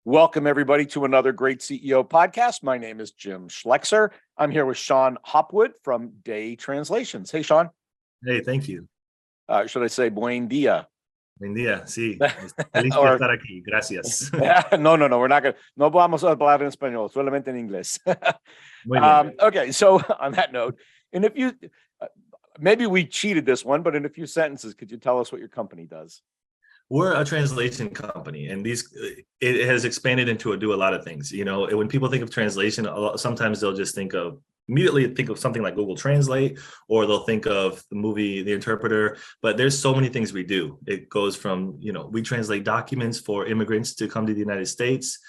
Welcome, everybody, to another great CEO podcast. My name is Jim Schleckser. I'm here with Sean Hopwood from Day Translations. Hey, Sean. Hey, thank you. Should I say buen dia? Buen día, sí. Feliz de Or, estar aquí. Gracias. no, we're not going to. No vamos a hablar en español, solamente en inglés. Muy bien. Okay, so on that note, and if you, maybe we cheated this one, but in a few sentences, could you tell us what your company does? We're a translation company, and it has expanded into do a lot of things. You know, when people think of translation, sometimes they'll just immediately think of something like Google Translate, or they'll think of the movie The Interpreter. But there's so many things we do. It goes from, we translate documents for immigrants to come to the United States,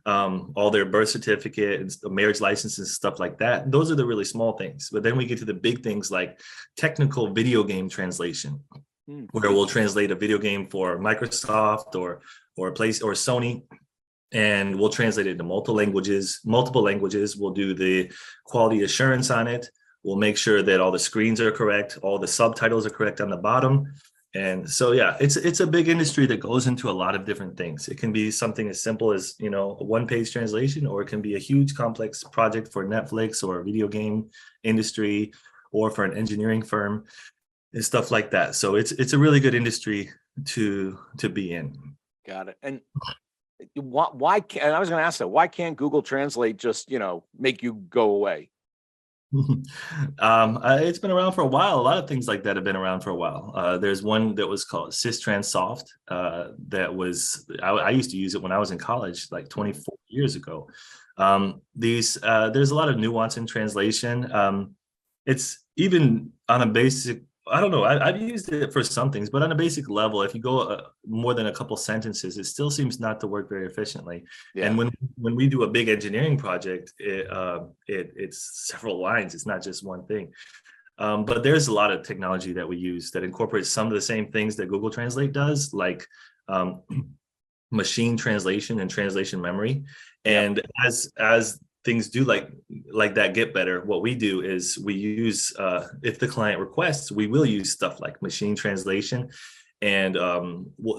all their birth certificate and marriage licenses, stuff like that. Those are the really small things. But then we get to the big things like technical video game translation, where we'll translate a video game for Microsoft or Sony, and we'll translate it into multiple languages. We'll do the quality assurance on it. We'll make sure that all the screens are correct, all the subtitles are correct on the bottom. And so, yeah, it's a big industry that goes into a lot of different things. It can be something as simple as, a one-page translation, or it can be a huge complex project for Netflix or a video game industry, or for an engineering firm and stuff like that. So it's a really good industry to be in. Got it. And why can't, and I was going to ask that, why can't Google Translate just, make you go away? It's been around for a while. A lot of things like that have been around for a while. There's one that was called SysTransSoft. I used to use it when I was in college, like 24 years ago. There's a lot of nuance in translation. It's even on a basic, I don't know, I've used it for some things, but on a basic level, if you go more than a couple sentences, it still seems not to work very efficiently. Yeah. And when we do a big engineering project, it's several lines. It's not just one thing. But there's a lot of technology that we use that incorporates some of the same things that Google Translate does, like machine translation and translation memory. And as things do like that get better, what we do is we use, if the client requests, we will use stuff like machine translation, and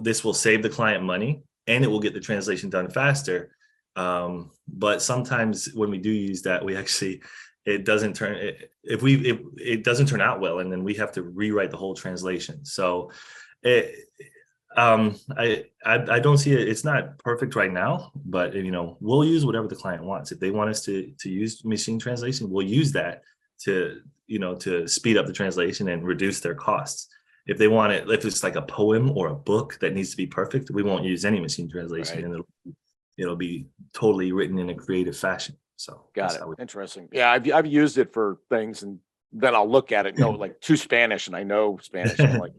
this will save the client money, and it will get the translation done faster. But sometimes when we do use that, it doesn't turn out well, and then we have to rewrite the whole translation. So I don't see it. It's not perfect right now, but we'll use whatever the client wants. If they want us to use machine translation, we'll use that to speed up the translation and reduce their costs. If they want it, if it's like a poem or a book that needs to be perfect, we won't use any machine translation, right. And it'll be totally written in a creative fashion. So got it. Interesting. Yeah, I've used it for things, and then I'll look at it, like to Spanish, and I know Spanish. I'm like,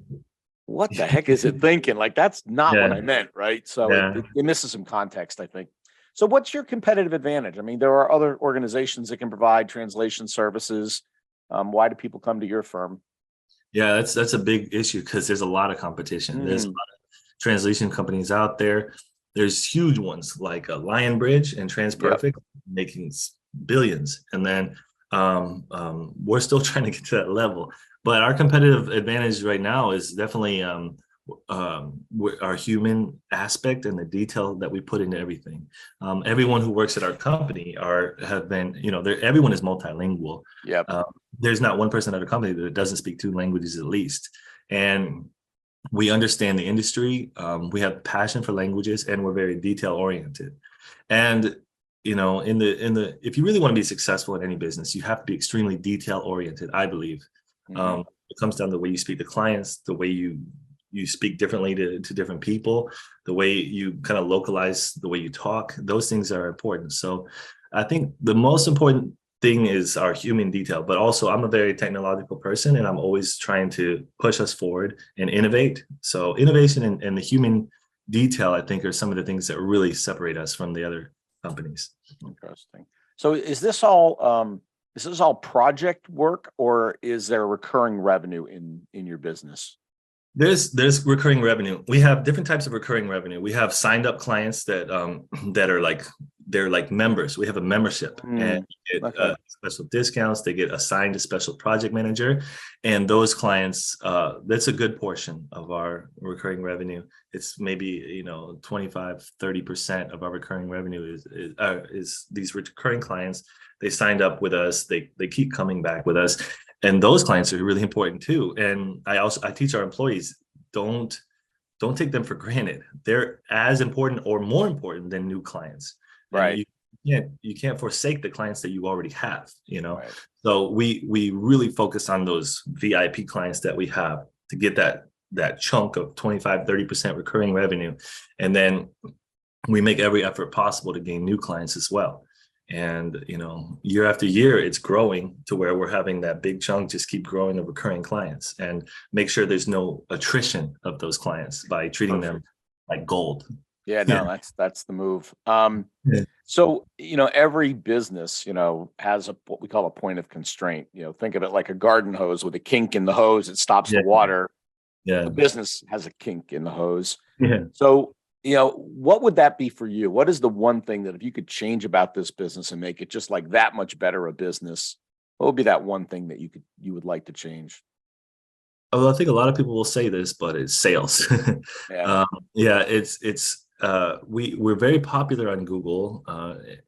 what the heck is it thinking? Like, that's not what I meant, right? So it misses some context, I think. So what's your competitive advantage? I mean, there are other organizations that can provide translation services. Why do people come to your firm? Yeah, that's a big issue, because there's a lot of competition. There's a lot of translation companies out there. There's huge ones like Lionbridge and TransPerfect, making billions. And then we're still trying to get to that level. But our competitive advantage right now is definitely our human aspect and the detail that we put into everything. Everyone who works at our company everyone is multilingual. Yep. There's not one person at our company that doesn't speak 2 languages at least. And we understand the industry. We have passion for languages, and we're very detail oriented. And if you really want to be successful in any business, you have to be extremely detail oriented, I believe. It comes down to the way you speak to clients, the way you speak differently to different people, the way you kind of localize the way you talk. Those things are important. So I think the most important thing is our human detail, but also I'm a very technological person, and I'm always trying to push us forward and innovate. So innovation and the human detail, I think, are some of the things that really separate us from the other companies. Interesting. So is this all project work, or is there recurring revenue in your business? There's recurring revenue. We have different types of recurring revenue. We have signed up clients that are like they're like members. We have a membership, and you get special discounts. They get assigned a special project manager, and those clients, that's a good portion of our recurring revenue. It's maybe 25-30% of our recurring revenue is these recurring clients. They signed up with us. They keep coming back with us, and those clients are really important too. And I teach our employees, don't take them for granted. They're as important or more important than new clients. Right. You can't forsake the clients that you already have, Right. So we really focus on those VIP clients that we have to get that chunk of 25-30% recurring revenue. And then we make every effort possible to gain new clients as well. And year after year, it's growing to where we're having that big chunk just keep growing of recurring clients, and make sure there's no attrition of those clients by treating them like gold. Yeah, no, that's the move. So, every business, has what we call a point of constraint. Think of it like a garden hose with a kink in the hose. It stops the water. Yeah. The business has a kink in the hose. Yeah. So, what would that be for you? What is the one thing that if you could change about this business and make it just like that much better a business, what would be that one thing that you would like to change? Well, I think a lot of people will say this, but it's sales. We're very popular on Google,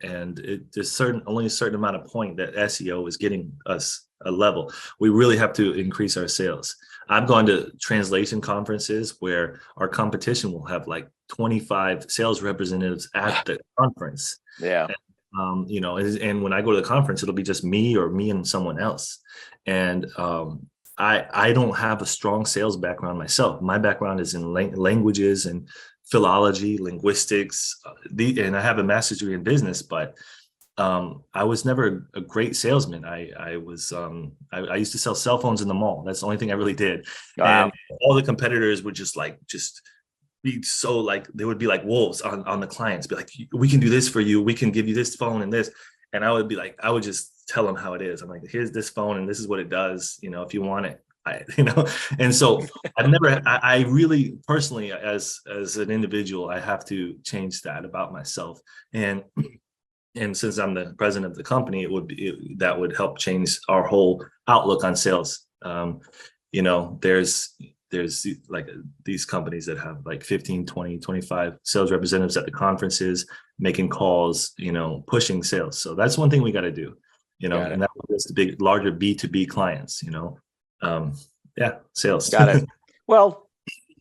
and there's only a certain amount of point that SEO is getting us a level. We really have to increase our sales. I've gone to translation conferences where our competition will have like 25 sales representatives at the conference. Yeah. And when I go to the conference, it'll be just me and someone else. And I don't have a strong sales background myself. My background is in languages and philology, linguistics, and I have a master's degree in business, but I was never a great salesman. I used to sell cell phones in the mall. That's the only thing I really did. Wow. And all the competitors would just be so they would be like wolves on the clients, be like, we can do this for you. We can give you this phone and this. And I would just tell them how it is. I'm like, here's this phone and this is what it does. If you want it, and so I really personally, as an individual, I have to change that about myself. And since I'm the president of the company, that would help change our whole outlook on sales. There's like these companies that have like 15, 20, 25 sales representatives at the conferences, making calls, pushing sales. So that's one thing we got to do, and that was the larger B2B clients, sales. Got it. Well,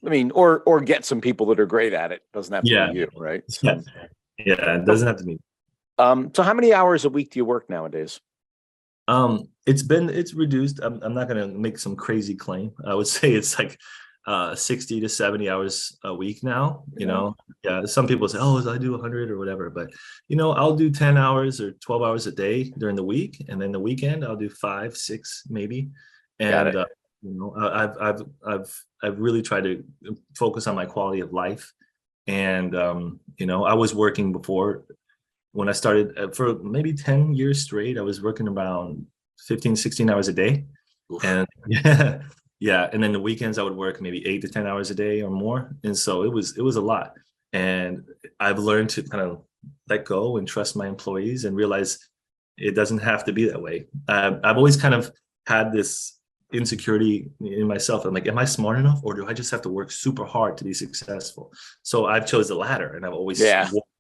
I mean, or get some people that are great at it. Doesn't have to be you, right? So, it doesn't have to be. So how many hours a week do you work nowadays? It's reduced. I'm not going to make some crazy claim. I would say it's like 60 to 70 hours a week now. Some people say, oh, I do 100 or whatever, but I'll do 10 hours or 12 hours a day during the week, and then the weekend I'll do 5, 6 maybe. And I've really tried to focus on my quality of life. And I was working before. When I started for maybe 10 years straight, I was working around 15, 16 hours a day. Oof. And and then the weekends I would work maybe 8 to 10 hours a day or more. And so it was a lot. And I've learned to kind of let go and trust my employees and realize it doesn't have to be that way. I've always kind of had this insecurity in myself. I'm like, am I smart enough, or do I just have to work super hard to be successful? So I've chose the latter, and I've always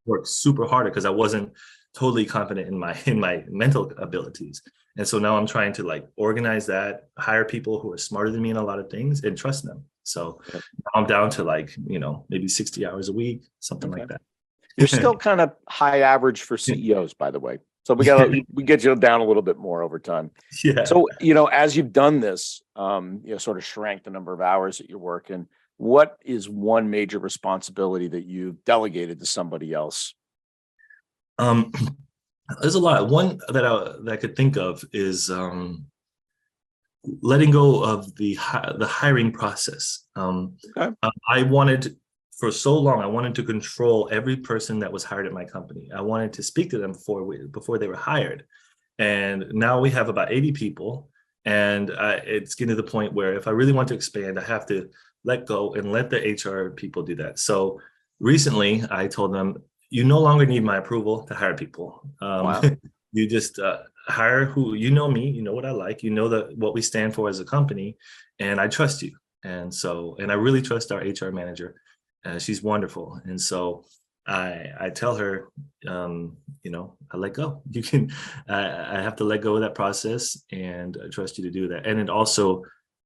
worked super harder because I wasn't totally confident in my mental abilities. And so now I'm trying to organize that, hire people who are smarter than me in a lot of things, and trust them. So now I'm down to maybe 60 hours a week, something like that. You're still kind of high average for CEOs, by the way. So we get you down a little bit more over time. Yeah. So, as you've done this, sort of shrank the number of hours that you're working, what is one major responsibility that you've delegated to somebody else? There's a lot. One that I could think of is letting go of the hiring process. I wanted, for so long, I wanted to control every person that was hired at my company. I wanted to speak to them before they were hired. And now we have about 80 people. And it's getting to the point where if I really want to expand, I have to let go and let the HR people do that. So recently I told them, you no longer need my approval to hire people. Wow. You just hire who, you know me, you know what I like, you know that what we stand for as a company, and I trust you. And so, and I really trust our HR manager. She's wonderful. And so I tell her, you know, I let go. You can, I have to let go of that process, and I trust you to do that. And it also,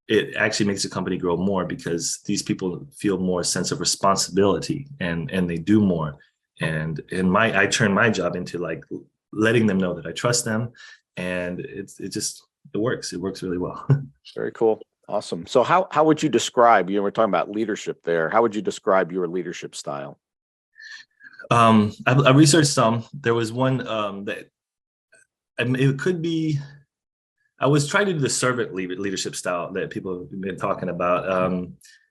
it actually makes the company grow more because these people feel more sense of responsibility, and they do more. And I turn my job into like letting them know that I trust them, and it works. It works really well. Very cool. Awesome. So how would you describe, you know, we're talking about leadership there. How would you describe your leadership style? I researched some. There was one that, I mean, it could be, I was trying to do the servant leadership style that people have been talking about.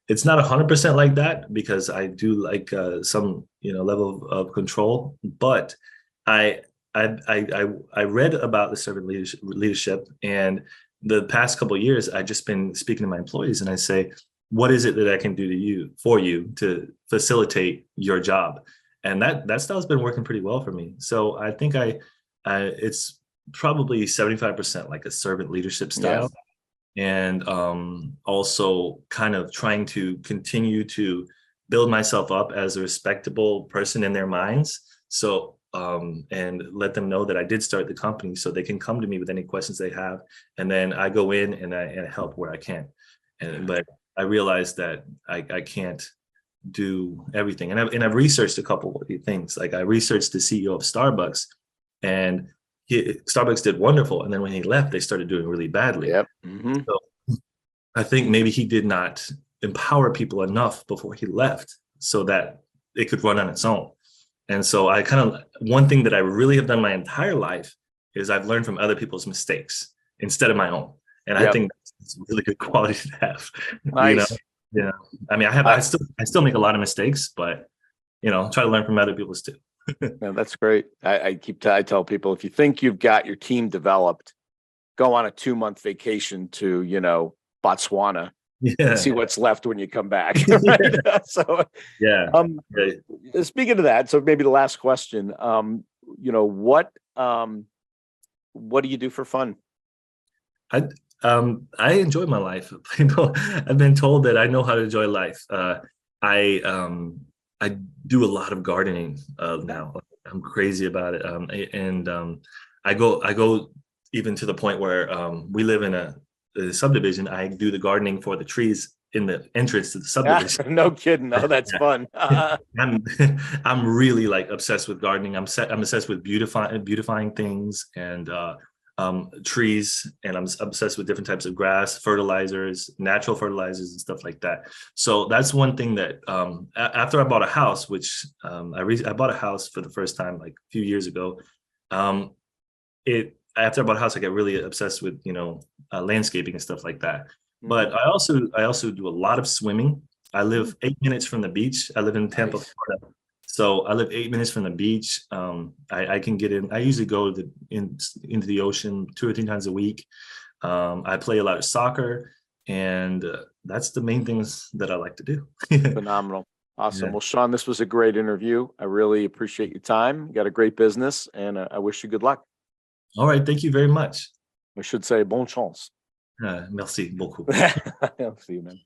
It's not 100% like that, because I do like some, you know, level of control. But I read about the servant leadership, and the past couple of years, I've just been speaking to my employees, and I say, what is it that I can do for you to facilitate your job? And that style's been working pretty well for me. So I think it's probably 75% like a servant leadership style. Yeah. And also kind of trying to continue to build myself up as a respectable person in their minds. So and let them know that I did start the company, so they can come to me with any questions they have, and then I go in and I help where I can. But I realized that I can't do everything, and I've researched a couple of things. Like I researched the CEO of Starbucks, and Starbucks did wonderful, and then when he left, they started doing really badly. Yep. Mm-hmm. So I think maybe he did not empower people enough before he left, so that it could run on its own. And so I kind of, one thing that I really have done my entire life is I've learned from other people's mistakes instead of my own. And I think that's a really good quality to have. Nice. You know? Yeah. I mean, I still make a lot of mistakes, but, you know, try to learn from other people's too. Yeah, that's great. I tell people, if you think you've got your team developed, go on a 2-month vacation to, you know, Botswana. Yeah. See what's left when you come back. Right? So yeah. Speaking of that, so maybe the last question, you know, what do you do for fun? I enjoy my life. I've been told that I know how to enjoy life. I do a lot of gardening now. I'm crazy about it. I go even to the point where we live in a subdivision. I do the gardening for the trees in the entrance to the subdivision. No kidding. Oh, that's fun. I'm really like obsessed with gardening. I'm obsessed with beautifying things and trees, and I'm obsessed with different types of grass, fertilizers, natural fertilizers, and stuff like that. So that's one thing that after I bought a house, which I bought a house for the first time like a few years ago. After I bought a house, I got really obsessed with, you know, landscaping and stuff like that. But I also do a lot of swimming. I live 8 minutes from the beach. I live in Tampa, Florida. So I live 8 minutes from the beach. I can get in. I usually go into the ocean 2 or 3 times a week. I play a lot of soccer, and that's the main things that I like to do. Phenomenal. Awesome. Yeah. Well, Sean, this was a great interview. I really appreciate your time. You got a great business, and I wish you good luck. All right. Thank you very much. I should say bonne chance. Merci beaucoup. I'll see you, man.